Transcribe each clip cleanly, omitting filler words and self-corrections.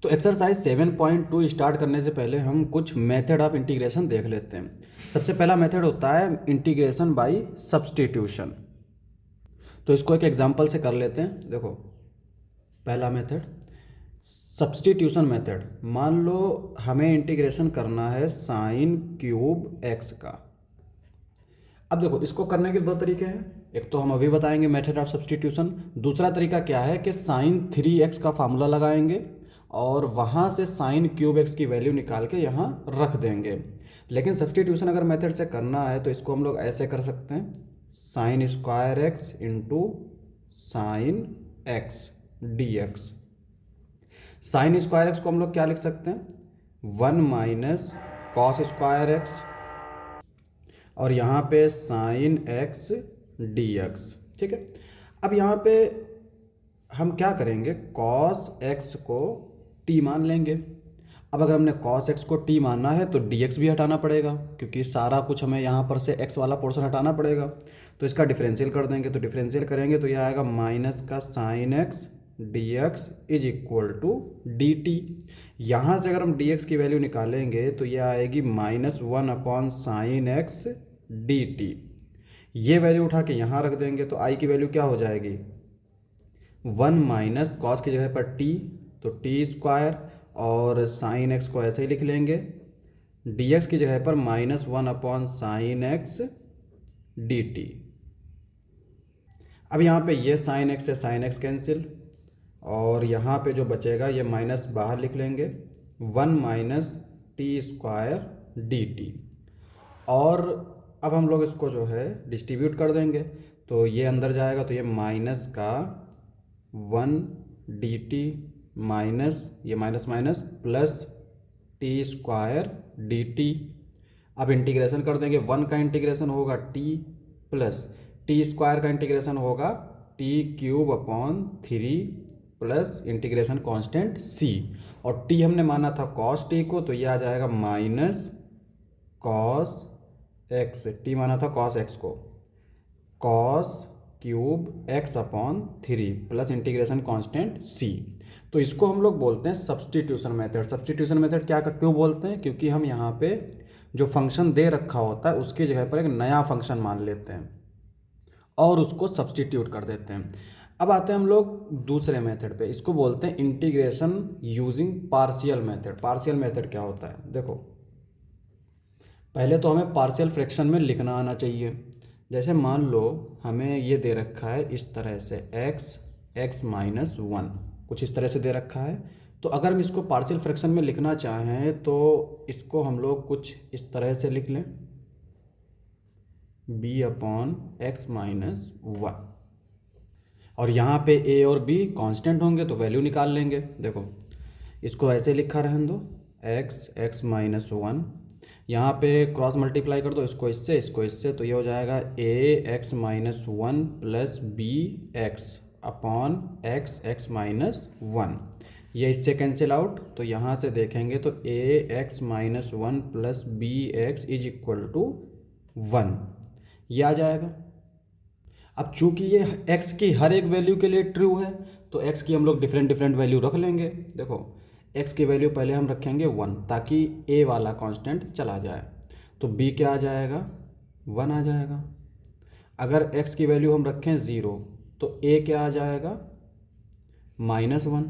तो exercise 7.2 start करने से पहले हम कुछ मेथड ऑफ इंटीग्रेशन देख लेते हैं। सबसे पहला मेथड होता है इंटीग्रेशन बाय सब्स्टिट्यूशन। तो इसको एक एग्जांपल से कर लेते हैं। देखो, पहला मेथड सब्स्टिट्यूशन मेथड। मान लो हमें इंटीग्रेशन करना है साइन क्यूब एक्स का। अब देखो, इसको करने के दो तरीके हैं। एक तो हम अभी बताएंगे मेथड ऑफ सब्स्टिट्यूशन। दूसरा तरीका क्या है कि साइन 3x का फार्मूला लगाएंगे और वहाँ से साइन क्यूब एक्स की वैल्यू निकाल के यहाँ रख देंगे। लेकिन सब्स्टिट्यूशन अगर मेथड से करना है तो इसको हम लोग ऐसे कर सकते हैं, sine square x into sine x d x. Sine square x को हम लोग क्या लिख सकते हैं, 1 माइनस कॉस स्क्वायर एक्स, और यहाँ पे साइन एक्स डी एक्स। ठीक है। अब यहाँ पे हम क्या करेंगे, कॉस एक्स को टी मान लेंगे। अब अगर हमने कॉस एक्स को टी मानना है तो डी एक्स भी हटाना पड़ेगा, क्योंकि सारा कुछ हमें यहाँ पर से एक्स वाला पोर्शन हटाना पड़ेगा। तो इसका डिफरेंशियल कर देंगे। तो डिफरेंशियल करेंगे तो यह आएगा माइनस का sign x d x is equal to d t. यहाँ से अगर हम डी एक्स की वैल्यू निकालेंगे तो यह आएगी -1 upon sine x D T. ये वैल्यू उठा के यहाँ रख देंगे तो आई की वैल्यू क्या हो जाएगी, 1 माइनस कॉस की जगह पर टी, तो टी स्क्वायर, और साइन एक्स को ऐसे ही लिख लेंगे, डी एक्स की जगह पर -1 upon sine x D t. अब यहाँ पे ये साइन एक्स से साइन एक्स कैंसिल, और यहाँ पे जो बचेगा ये माइनस बाहर लिख लेंगे, 1 minus T square d T. और अब हम लोग इसको जो है डिस्ट्रीब्यूट कर देंगे। तो ये अंदर जाएगा तो ये माइनस का 1 डी टी माइनस ये minus minus plus t square d t. अब इंटीग्रेशन कर देंगे, 1 का इंटीग्रेशन होगा टी प्लस टी स्क्वायर का इंटीग्रेशन होगा t cube upon 3 plus integration constant C, और टी हमने माना था कॉस टी को, तो ये आ जाएगा माइनस कॉस एक्स, टी माना था कॉस एक्स को, cos cube x upon 3 plus integration constant C. तो इसको हम लोग बोलते हैं सब्स्टिट्यूशन मेथड। सब्स्टिट्यूशन मेथड क्या क्यों बोलते हैं, क्योंकि हम यहाँ पे जो फंक्शन दे रखा होता है उसकी जगह पर एक नया फंक्शन मान लेते हैं और उसको सब्स्टिट्यूट कर देते हैं। अब आते हैं हम लोग दूसरे मेथड पे, इसको बोलते हैं integration using partial method. Partial method क्या होता है, देखो पहले तो हमें पार्शियल फ्रैक्शन में लिखना आना चाहिए। जैसे मान लो हमें ये दे रखा है इस तरह से x माइनस 1, कुछ इस तरह से दे रखा है। तो अगर हम इसको पार्शियल फ्रैक्शन में लिखना चाहें तो इसको हम लोग कुछ इस तरह से लिख लें, b अपॉन एक्स माइनस 1, और यहाँ पे a और b कांस्टेंट होंगे तो वैल्यू निकाल लेंगे। देखो इसको ऐसे लिखा रहने दो, x माइनस 1, यहाँ पे क्रॉस मल्टीप्लाई कर दो इसको इससे, तो ये हो जाएगा x minus 1 plus b x upon x minus 1। ये इससे कैंसिल आउट, तो यहाँ से देखेंगे तो x minus 1 plus b x is equal to 1, ये आ जाएगा। अब चूंकि ये x की हर एक वैल्यू के लिए ट्रू है तो x की हम लोग डिफरेंट वैल्यू रख लेंगे। देखो x की वैल्यू पहले हम रखेंगे 1 ताकि a वाला कांस्टेंट चला जाए, तो b क्या आ जाएगा, 1 आ जाएगा। अगर x की वैल्यू हम रखें 0 तो a क्या आ जाएगा, -1।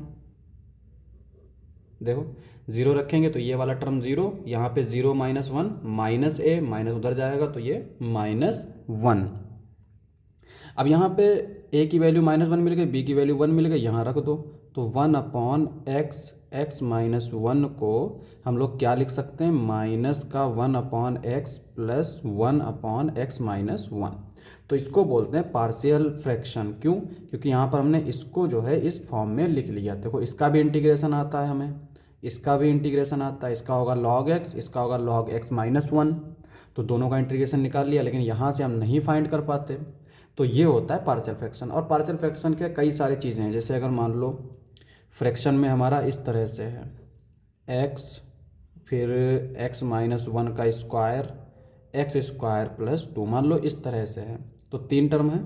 देखो 0 रखेंगे तो ये वाला टर्म 0, यहाँ पे 0 माइनस 1 माइनस a, माइनस उधर जाएगा तो ये -1। अब यहाँ पे a की वैल्यू -1 मिल गई, b की वैल्यू 1 मिल गई, यहाँ रख दो। तो 1 अपॉन एक्स माइनस 1 को हम लोग क्या लिख सकते हैं, माइनस का 1 upon x plus 1 upon x minus 1। तो इसको बोलते हैं पार्शियल फ्रैक्शन। क्यों, क्योंकि यहाँ पर हमने इसको जो है इस फॉर्म में लिख लिया। देखो इसका भी इंटीग्रेशन आता है हमें, इसका भी इंटीग्रेशन आता है, इसका होगा log x, इसका होगा log x माइनस 1। तो दोनों का इंटीग्रेशन निकाल लिया, लेकिन यहाँ से हम नहीं फाइंड कर पाते। तो ये होता है पार्शियल फ्रैक्शन। और पार्शियल फ्रैक्शन के कई सारी चीज़ें हैं। जैसे अगर मान लो फ्रैक्शन में हमारा इस तरह से है x, फिर x माइनस 1 का स्क्वायर, एक्स स्क्वायर प्लस 2, मान लो इस तरह से है, तो 3 टर्म है।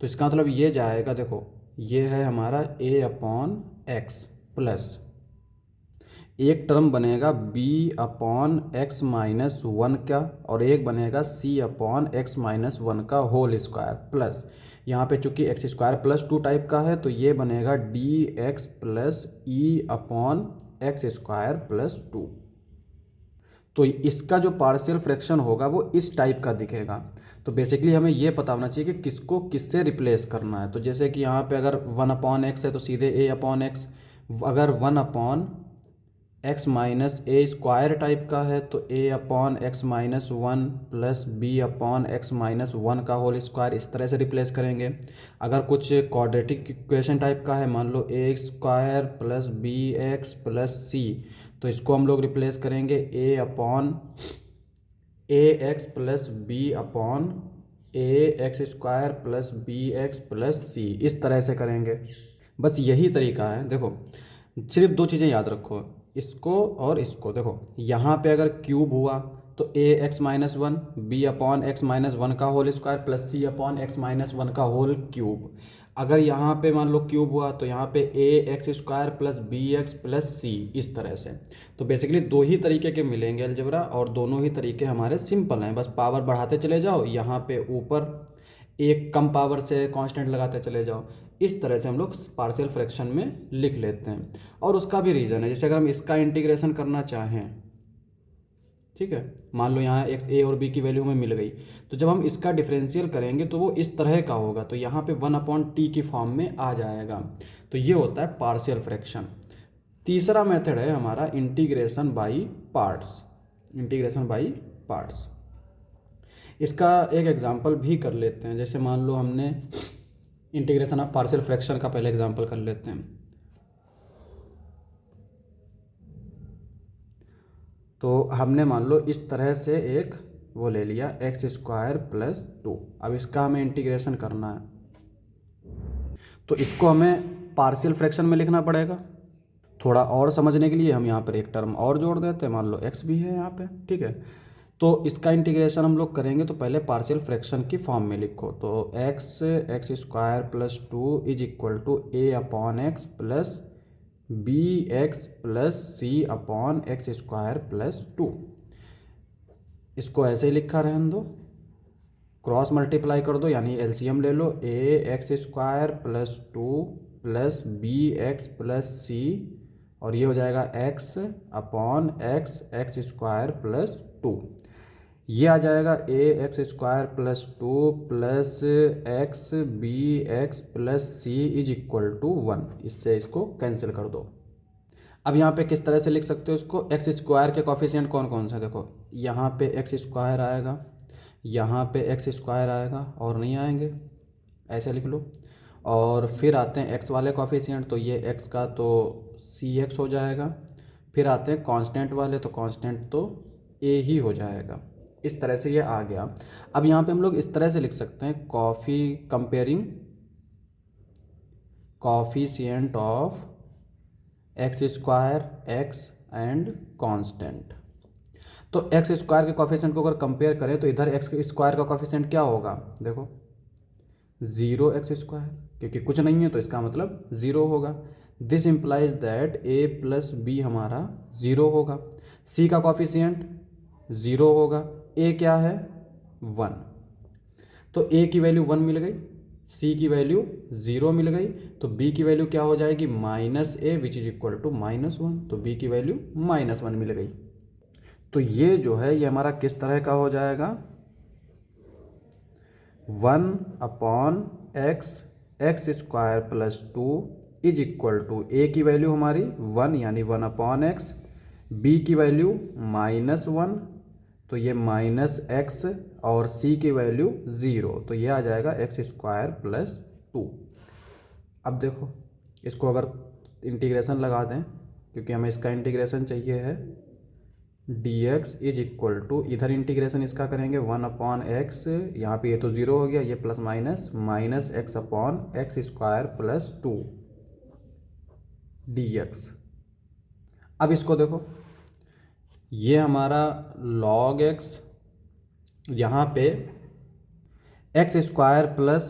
तो इसका मतलब ये जाएगा, देखो ये है हमारा a अपॉन एक्स प्लस एक टर्म बनेगा b upon x minus one का, और एक बनेगा c upon x minus one का होल स्क्वायर प्लस, यहाँ पे चूंकि x square plus to type का है तो ये बनेगा D x plus E upon x square plus to. तो इसका जो पार्शियल फ्रैक्शन होगा वो इस टाइप का दिखेगा। तो बेसिकली हमें ये पता होना चाहिए कि किसको किससे रिप्लेस करना है। तो जैसे कि यहाँ पे अगर वन अपॉन एक्स है तो सीधे ए अपॉन एक्स, अगर one upon x minus a square type का है तो a upon x minus one plus b upon x minus one का होल स्क्वायर, इस तरह से रिप्लेस करेंगे। अगर कुछ क्वाड्रेटिक इक्वेशन टाइप का है, मान लो a square plus b x plus c, तो इसको हम लोग रिप्लेस करेंगे a upon a x plus b upon a x square plus b x plus c, इस तरह से करेंगे। बस यही तरीका है। देखो सिर्फ दो चीज़ें याद रखो, इसको और इसको। देखो यहाँ पे अगर क्यूब हुआ तो a x minus one b upon x minus one का whole square plus c upon x minus one का होल क्यूब। अगर यहाँ पे मान लो क्यूब हुआ तो यहाँ पे a x square plus b x plus c, इस तरह से। तो बेसिकली दो ही तरीके के मिलेंगे अलजेब्रा, और दोनों ही तरीके हमारे सिंपल हैं। बस पावर बढ़ाते चले जाओ, यहाँ पे ऊपर एक कम पावर से कांस्टेंट लगाते चले जाओ। इस तरह से हम लोग पार्शियल फ्रैक्शन में लिख लेते हैं। और उसका भी रीज़न है, जैसे अगर हम इसका इंटीग्रेशन करना चाहें, ठीक है, मान लो यहाँ एक्स ए और बी की वैल्यू हमें मिल गई, तो जब हम इसका डिफरेंशियल करेंगे तो वो इस तरह का होगा, तो यहाँ पे वन अपॉन टी की फॉर्म में आ जाएगा। तो ये होता है पार्शियल फ्रैक्शन। तीसरा मेथड है हमारा integration by parts. Integration by parts, इसका एक एग्जांपल भी कर लेते हैं। जैसे मान लो हमने इंटीग्रेशन ऑफ पार्शियल फ्रैक्शन का पहले एग्जांपल कर लेते हैं। तो हमने मान लो इस तरह से एक वो ले लिया एक्स स्क्वायर प्लस टू। अब इसका हमें इंटीग्रेशन करना है, तो इसको हमें पार्शियल फ्रैक्शन में लिखना पड़ेगा। थोड़ा और समझने के लिए हम यहाँ पर एक टर्म और जोड़ देते हैं, मान लो एक्स भी है यहाँ पे, ठीक है। तो इसका इंटीग्रेशन हम लोग करेंगे तो पहले पार्शियल फ्रैक्शन की फॉर्म में लिखो। तो x x square plus two is equal to a upon x plus b x plus c upon x square plus two. इसको ऐसे ही लिखा रहने दो, क्रॉस मल्टीप्लाई कर दो, यानी एलसीएम ले लो। A x square plus two plus b x plus c, और ये हो जाएगा x upon x x square plus two. ये आ जाएगा a x square plus two plus x b x plus c is equal to one. इससे इसको cancel कर दो। अब यहाँ पे किस तरह से लिख सकते हो इसको, एक्स स्क्वायर के कॉफिशिएंट कौन कौन से, देखो यहाँ पे एक्स स्क्वायर आएगा, यहाँ पे एक्स स्क्वायर आएगा, और नहीं आएंगे, ऐसे लिख लो। और फिर आते हैं एक्स वाले कॉफिशिएंट, तो ये एक्स का तो सी एक्स हो जाएगा। फिर आते हैं कांस्टेंट वाले, तो कांस्टेंट तो ए ही हो जाएगा। इस तरह से ये आ गया। अब यहाँ पे हम लोग इस तरह से लिख सकते हैं, comparing coefficient of x square x and constant. तो एक्स स्क्वायर के कॉफिशिएंट को अगर कंपेयर करें तो इधर एक्स स्क्वायर का कॉफिशिएंट क्या होगा, देखो ज़ीरो एक्स स्क्वायर, क्योंकि कुछ नहीं है तो इसका मतलब ज़ीरो होगा। This implies that A plus B हमारा ज़ीरो होगा। सी का कॉफिशिएंट ज़ीरो होगा, ए क्या है वन, तो ए की वैल्यू वन मिल गई, सी की वैल्यू ज़ीरो मिल गई, तो बी की वैल्यू क्या हो जाएगी minus a which is equal to minus one, तो बी की वैल्यू माइनस वन मिल गई। तो ये जो है ये हमारा किस तरह का हो जाएगा, one upon x x square plus two is equal to a की वैल्यू हमारी वन, यानी वन अपॉन एक्स, बी की वैल्यू माइनस वन, तो ये माइनस एक्स, और सी की वैल्यू ज़ीरो, तो ये आ जाएगा एक्स स्क्वायर प्लस टू। अब देखो इसको अगर इंटीग्रेशन लगा दें, क्योंकि हमें इसका इंटीग्रेशन चाहिए है, d x is equal to, इधर इंटीग्रेशन इसका करेंगे वन अपॉन एक्स, यहाँ पे ये तो ज़ीरो हो गया, ये plus minus minus x upon x square plus two d x. अब इसको देखो, ये हमारा लॉग एक्स, यहाँ पे एक्स स्क्वायर प्लस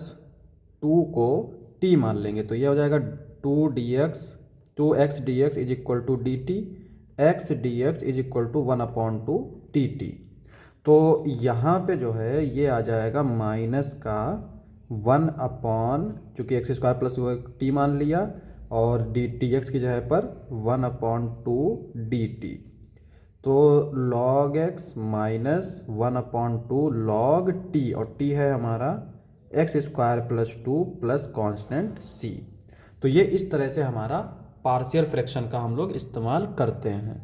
टू को टी मान लेंगे, तो ये हो जाएगा two d x, two x d x is equal to d t, x d x is equal to 1/2 dt। तो यहाँ पे जो है ये आ जाएगा माइनस का 1 चूँकि एक्स स्क्वायर प्लस टी मान लिया, और डी टी एक्स की जगह पर 1/2 dt। तो log x minus 1/2 log t, और t है हमारा x square plus 2 plus constant c। तो ये इस तरह से हमारा पार्शियल फ्रैक्शन का हम लोग इस्तेमाल करते हैं।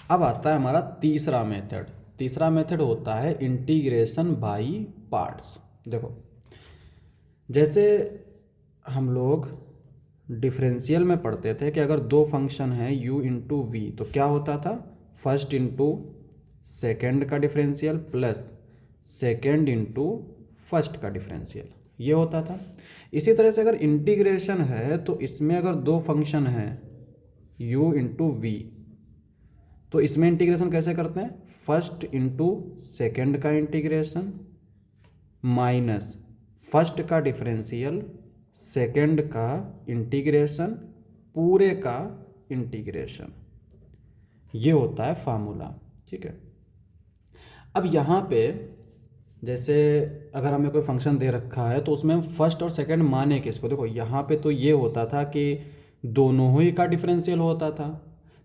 अब आता है हमारा तीसरा मेथड। तीसरा मेथड होता है इंटीग्रेशन बाई पार्ट्स। देखो, जैसे हम लोग डिफरेंशियल में पढ़ते थे कि अगर दो फंक्शन है u इंटू वी, तो क्या होता था, फर्स्ट इंटू सेकेंड का differential plus second into first का डिफरेंशियल, ये होता था। इसी तरह से अगर इंटीग्रेशन है तो इसमें अगर दो फंक्शन है u इंटू वी, तो इसमें इंटीग्रेशन कैसे करते हैं, फर्स्ट इंटू सेकेंड का इंटीग्रेशन माइनस फर्स्ट का डिफरेंशियल सेकेंड का इंटीग्रेशन पूरे का इंटीग्रेशन, ये होता है फार्मूला। ठीक है। अब यहाँ पे जैसे अगर हमें कोई फंक्शन दे रखा है तो उसमें हम फर्स्ट और सेकंड माने किसको, देखो यहाँ पे तो ये होता था कि दोनों ही का डिफरेंशियल होता था,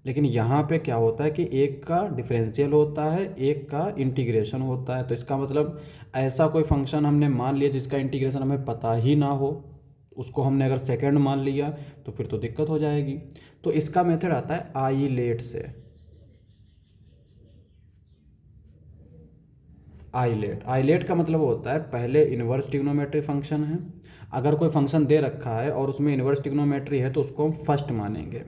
लेकिन यहाँ पे क्या होता है कि एक का डिफरेंशियल होता है, एक का इंटीग्रेशन होता है। तो इसका मतलब ऐसा कोई फंक्शन हमने मान लिया जिसका इंटीग्रेशन हमें पता ही ना हो, उसको हमने अगर सेकंड मान लिया तो फिर तो दिक्कत हो जाएगी। तो इसका मेथड आता है आइलेट से। आइलेट का मतलब होता है पहले इन्वर्स ट्रिग्नोमेट्री फंक्शन है, अगर कोई फंक्शन दे रखा है और उसमें इन्वर्स ट्रिग्नोमेट्री है तो उसको हम फर्स्ट मानेंगे।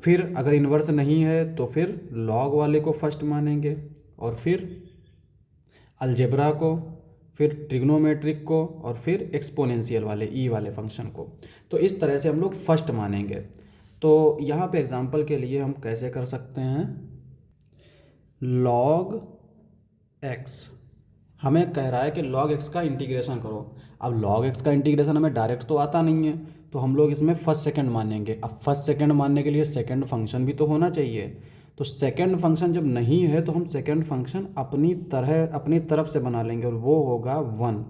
फिर अगर इन्वर्स नहीं है तो फिर लॉग वाले को फर्स्ट मानेंगे, और फिर अलजेब्रा को, फिर ट्रिग्नोमेट्रिक को, और फिर एक्सपोनेंशियल वाले ई वाले फंक्शन को। तो इस तरह से हम लोग फर्स्ट मानेंगे। तो यहाँ पे एग्जांपल के लिए हम कैसे कर सकते हैं, log x हमें कह रहा है कि log x का इंटीग्रेशन करो। अब log x का इंटीग्रेशन हमें डायरेक्ट तो आता नहीं है, तो हम लोग इसमें फर्स्ट सेकंड मानेंगे। अब फर्स्ट सेकंड मानने के लिए सेकंड फंक्शन भी तो होना चाहिए। तो सेकंड फंक्शन जब नहीं है तो हम सेकंड फंक्शन अपनी तरफ से बना लेंगे, और वो होगा 1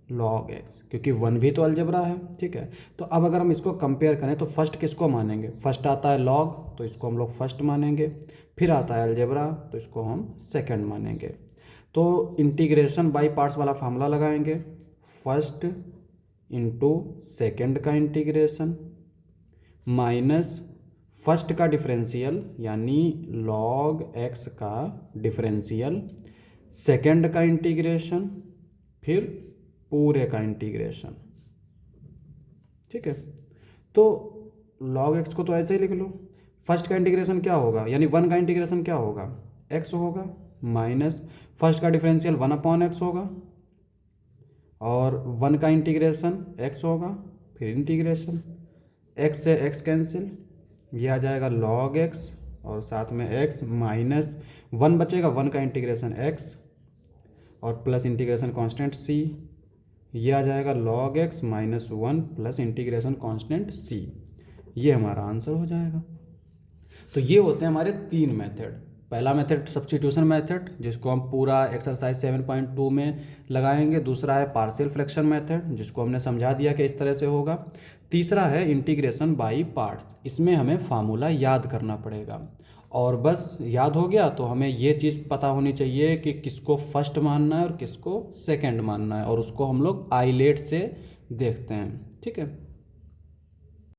log x, क्योंकि 1 भी तो अलजेब्रा है। ठीक है। तो अब अगर हम इसको कंपेयर करें तो फर्स्ट किसको मानेंगे, फर्स्ट आता है log, तो इसको हम लोग फर्स्ट मानेंगे। फिर आता है अलजेब्रा, तो इसको हम सेकंड मानेंगे। तो इंटीग्रेशन बाई पार्ट्स वाला फार्मूला लगाएंगे, फर्स्ट इंटू सेकेंड का इंटीग्रेशन माइनस फर्स्ट का डिफरेंशियल यानी log x का डिफरेंशियल, सेकेंड का इंटीग्रेशन, फिर पूरे का इंटीग्रेशन। ठीक है। तो log x को तो ऐसे ही लिख लो, फर्स्ट का इंटीग्रेशन क्या होगा, यानी 1 का इंटीग्रेशन क्या होगा, x होगा, माइनस फर्स्ट का डिफरेंशियल 1/x होगा, और 1 का इंटीग्रेशन x होगा, फिर इंटीग्रेशन x से x कैंसिल, ये आ जाएगा log x, और साथ में x माइनस 1 बचेगा, 1 का इंटीग्रेशन x, और प्लस इंटीग्रेशन कांस्टेंट c, ये आ जाएगा log x minus 1 plus integration constant c। ये हमारा आंसर हो जाएगा। तो ये होते हैं हमारे 3 मेथड। पहला मेथड सब्स्टिट्यूशन मेथड, जिसको हम पूरा एक्सरसाइज 7.2 में लगाएंगे। दूसरा है पार्शियल फ्रैक्शन मेथड, जिसको हमने समझा दिया कि इस तरह से होगा। तीसरा है इंटीग्रेशन बाई पार्ट्स, इसमें हमें फार्मूला याद करना पड़ेगा, और बस याद हो गया तो हमें ये चीज़ पता होनी चाहिए कि किसको फर्स्ट मानना है और किसको सेकंड मानना है, और उसको हम लोग आइलेट से देखते हैं। ठीक है।